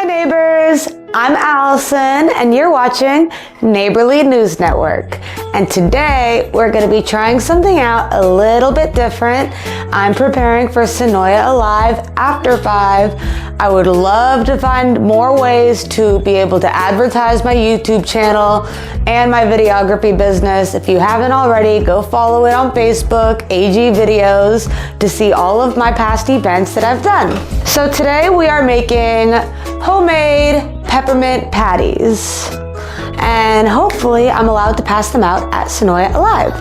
Hi neighbors, I'm Allison and you're watching Neighborly News Network. And today we're going to be trying something out a little bit different. I'm preparing for Sonoya Alive After 5. I would love to find more ways to be able to advertise my YouTube channel and my videography business. If you haven't already, go follow it on Facebook, AG Videos, to see all of my past events that I've done. So today we are making homemade peppermint patties. And hopefully I'm allowed to pass them out at Sonoya Alive.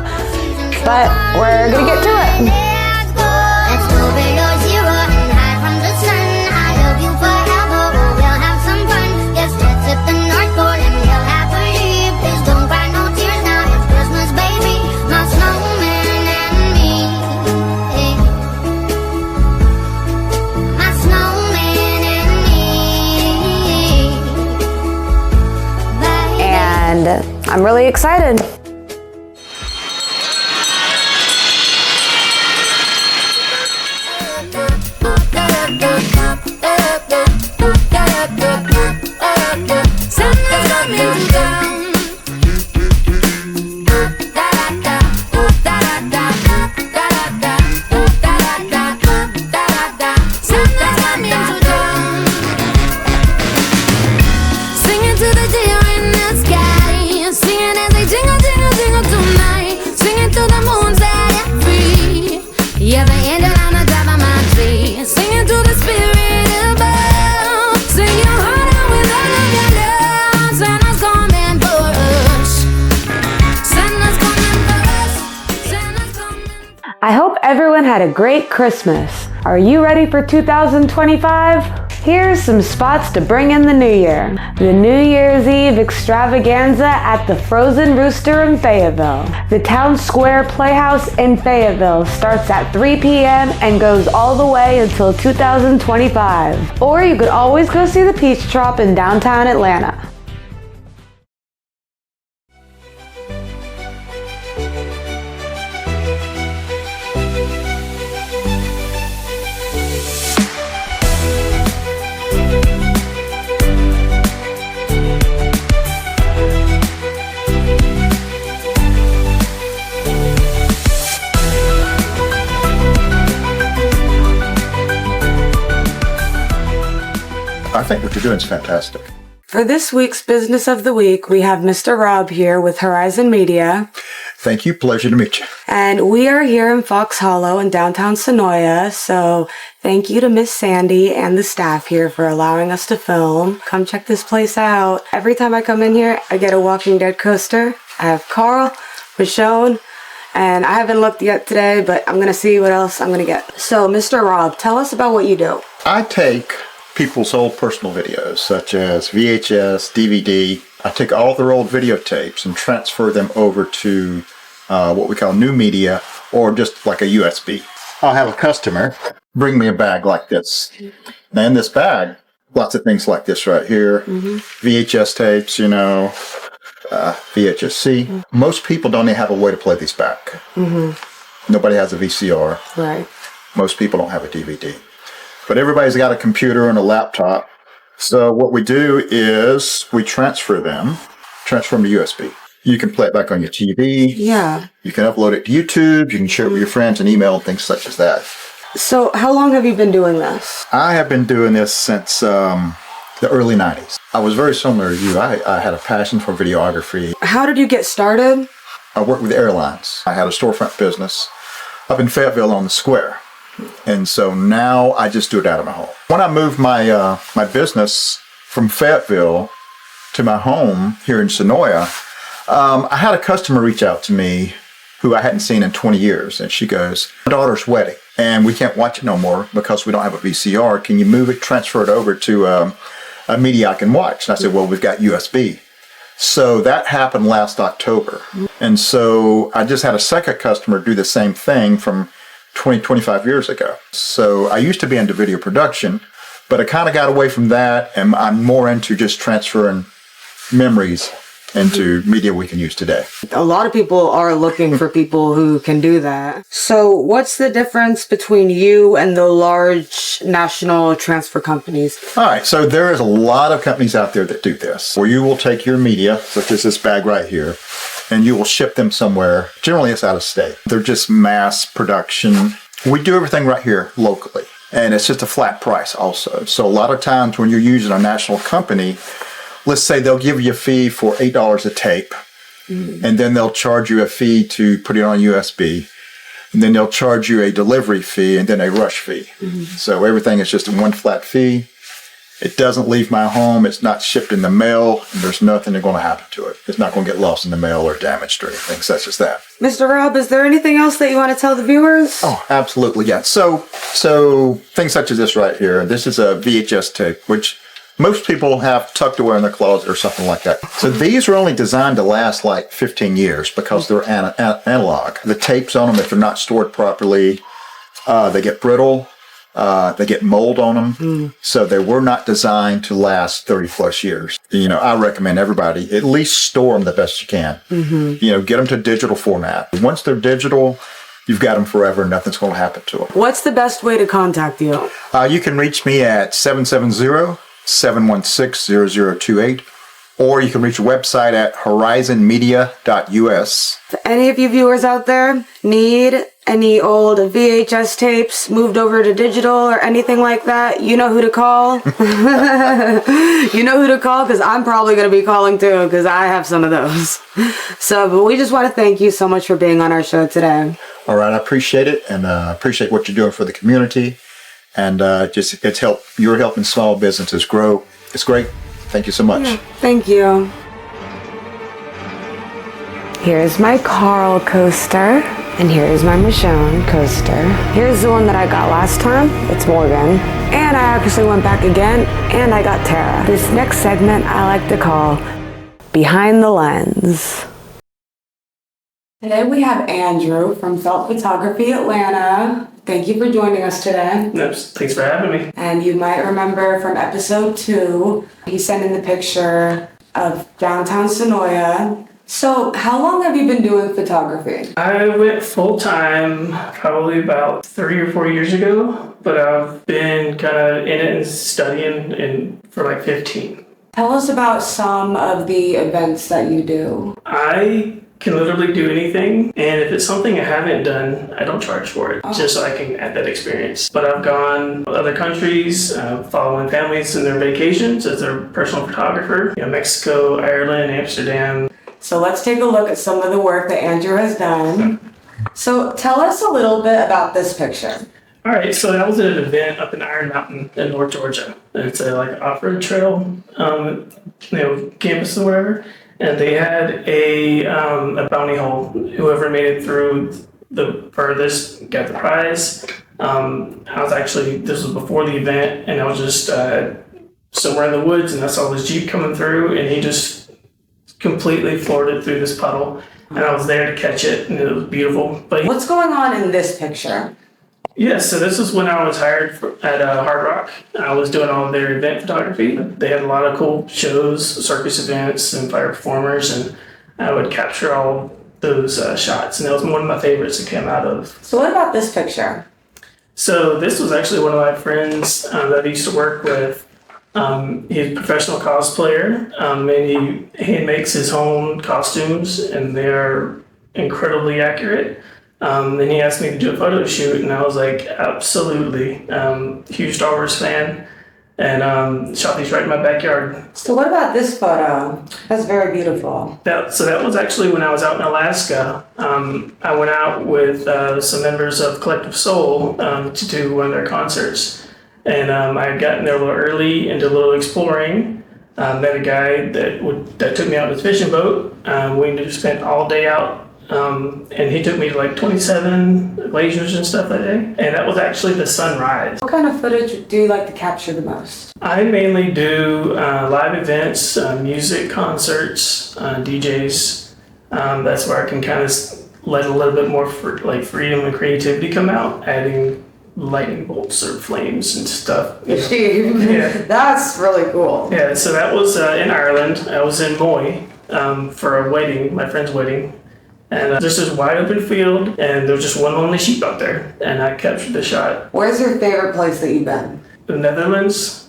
But we're gonna get to it. And I'm really excited. I hope everyone had a great Christmas. Are you ready for 2025? Here's some spots to bring in the new year. The New Year's Eve extravaganza at the Frozen Rooster in Fayetteville. The Town Square Playhouse in Fayetteville starts at 3 p.m. and goes all the way until 2025. Or you could always go see the Peach Trop in downtown Atlanta. I think what you're doing is fantastic. For this week's Business of the Week, we have Mr. Rob here with Horizon Media. Thank you. Pleasure to meet you. And we are here in Fox Hollow in downtown Sonoya. So thank you to Miss Sandy and the staff here for allowing us to film. Come check this place out. Every time I come in here, I get a Walking Dead coaster. I have Carl, Michonne, and I haven't looked yet today, but I'm going to see what else I'm going to get. So Mr. Rob, tell us about what you do. I take people's old personal videos, such as VHS, DVD. I take all their old videotapes and transfer them over to what we call new media, or just like a USB. I'll have a customer bring me a bag like this. Now in this bag, lots of things like this right here. VHS tapes, VHS-C. Most people don't even have a way to play these back. Nobody has a VCR. Right. Most people don't have a DVD. But everybody's got a computer and a laptop. So what we do is we transfer them to USB. You can play it back on your TV. Yeah. You can upload it to YouTube. You can share it with your friends and email and things such as that. So how long have you been doing this? I have been doing this since the early 90s. I was very similar to you. I had a passion for videography. How did you get started? I worked with airlines. I had a storefront business up in Fayetteville on the square. And so now I just do it out of my home. When I moved my my business from Fayetteville to my home here in Sonoya, I had a customer reach out to me who I hadn't seen in 20 years. And she goes, "My daughter's wedding and we can't watch it no more because we don't have a VCR. Can you move it, transfer it over to a media I can watch?" And I said, "Well, we've got USB." So that happened last October. And so I just had a second customer do the same thing from 25 years ago. So I used to be into video production, but I kind of got away from that, and I'm more into just transferring memories into media we can use today. A lot of people are looking for people who can do that. So what's the difference between you and the large national transfer companies? All right, so there is a lot of companies out there that do this, where you will take your media, such as this bag right here, and you will ship them somewhere. Generally, it's out of state. They're just mass production. We do everything right here locally, and it's just a flat price also. So a lot of times when you're using a national company, let's say they'll give you a fee for $8 a tape, and then they'll charge you a fee to put it on USB, and then they'll charge you a delivery fee and then a rush fee. So everything is just one flat fee. It doesn't leave my home. It's not shipped in the mail, and there's nothing that's going to happen to it. It's not going to get lost in the mail or damaged or anything such as that. Mr. Rob, is there anything else that you want to tell the viewers? Oh, absolutely, yeah. So things such as this right here. This is a VHS tape, which most people have tucked away in their closet or something like that. So these are only designed to last like 15 years because they're analog. The tapes on them, if they're not stored properly, they get brittle. They get mold on them. So they were not designed to last 30 plus years. You know, I recommend everybody at least store them the best you can. You know, get them to digital format. Once they're digital, you've got them forever. Nothing's going to happen to them. What's the best way to contact you? You can reach me at 770-716-0028, or you can reach the website at horizonmedia.us. If any of you viewers out there need any old VHS tapes moved over to digital or anything like that, you know who to call. You know who to call, because I'm probably going to be calling too, because I have some of those. So, but we just want to thank you so much for being on our show today. All right, I appreciate it, and appreciate what you're doing for the community, and you're helping small businesses grow. It's great. Thank you so much. Yeah, thank you. Here's my Carl coaster, and here's my Michonne coaster. Here's the one that I got last time. It's Morgan. And I actually went back again, and I got Tara. This next segment I like to call Behind the Lens. Today we have Andrew from Felt Photography Atlanta. Thank you for joining us today. Yes, thanks for having me. And you might remember from episode 2, he sent in the picture of downtown Sonoya. So how long have you been doing photography? I went full-time probably about 3 or 4 years ago, but I've been kind of in it and studying for like 15. Tell us about some of the events that you do. I can literally do anything, and if it's something I haven't done, I don't charge for it, just so I can add that experience. But I've gone to other countries, following families in their vacations as their personal photographer, Mexico, Ireland, Amsterdam. So let's take a look at some of the work that Andrew has done. So tell us a little bit about this picture. All right, so that was at an event up in Iron Mountain in North Georgia. It's a off-road trail, campus or whatever. And they had a bounty hole. Whoever made it through the furthest got the prize. This was before the event, and I was just somewhere in the woods, and I saw this Jeep coming through, and he just completely floored it through this puddle. And I was there to catch it, and it was beautiful. But what's going on in this picture? Yeah, so this is when I was hired at Hard Rock. I was doing all of their event photography. They had a lot of cool shows, circus events, and fire performers, and I would capture all those shots. And that was one of my favorites that came out of. So what about this picture? So this was actually one of my friends that I used to work with. He's a professional cosplayer, and he makes his own costumes, and they're incredibly accurate. Then he asked me to do a photo shoot, and I was like, absolutely. Huge Star Wars fan, and shot these right in my backyard. So what about this photo? That's very beautiful. That was actually when I was out in Alaska. I went out with some members of Collective Soul to do one of their concerts. And I had gotten there a little early and did a little exploring. Met a guy that took me out in his fishing boat. We just spent all day out. And he took me to 27 glaciers and stuff that day. And that was actually the sunrise. What kind of footage do you like to capture the most? I mainly do live events, music, concerts, DJs. That's where I can kind of let a little bit more freedom and creativity come out, adding lightning bolts or flames and stuff. Yeah. That's really cool. Yeah, so that was in Ireland. I was in Moy for a wedding, my friend's wedding. And there's this wide open field, and there was just one lonely sheep out there, and I captured the shot. Where's your favorite place that you've been? The Netherlands,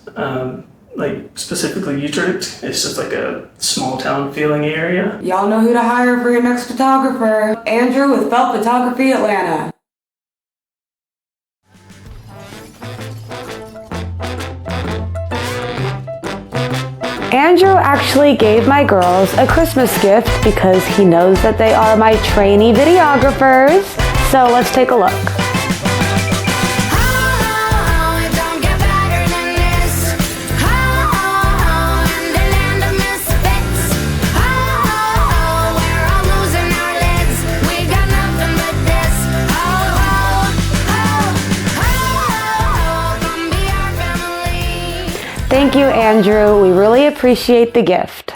like specifically Utrecht. It's just like a small town feeling area. Y'all know who to hire for your next photographer. Andrew with Felt Photography Atlanta. Andrew actually gave my girls a Christmas gift because he knows that they are my trainee videographers. So let's take a look. Thank you, Andrew. We really appreciate the gift.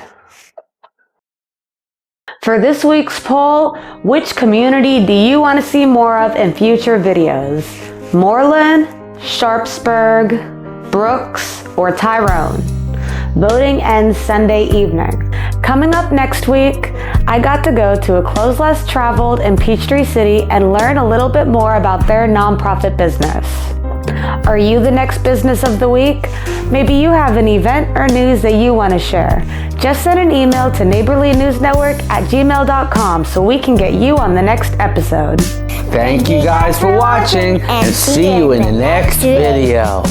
For this week's poll, which community do you want to see more of in future videos? Moreland, Sharpsburg, Brooks, or Tyrone? Voting ends Sunday evening. Coming up next week, I got to go to a Clothes Less Traveled in Peachtree City and learn a little bit more about their nonprofit business. Are you the next business of the week? Maybe you have an event or news that you want to share. Just send an email to neighborlynewsnetwork@gmail.com so we can get you on the next episode. Thank you guys for watching, and see you in the next video.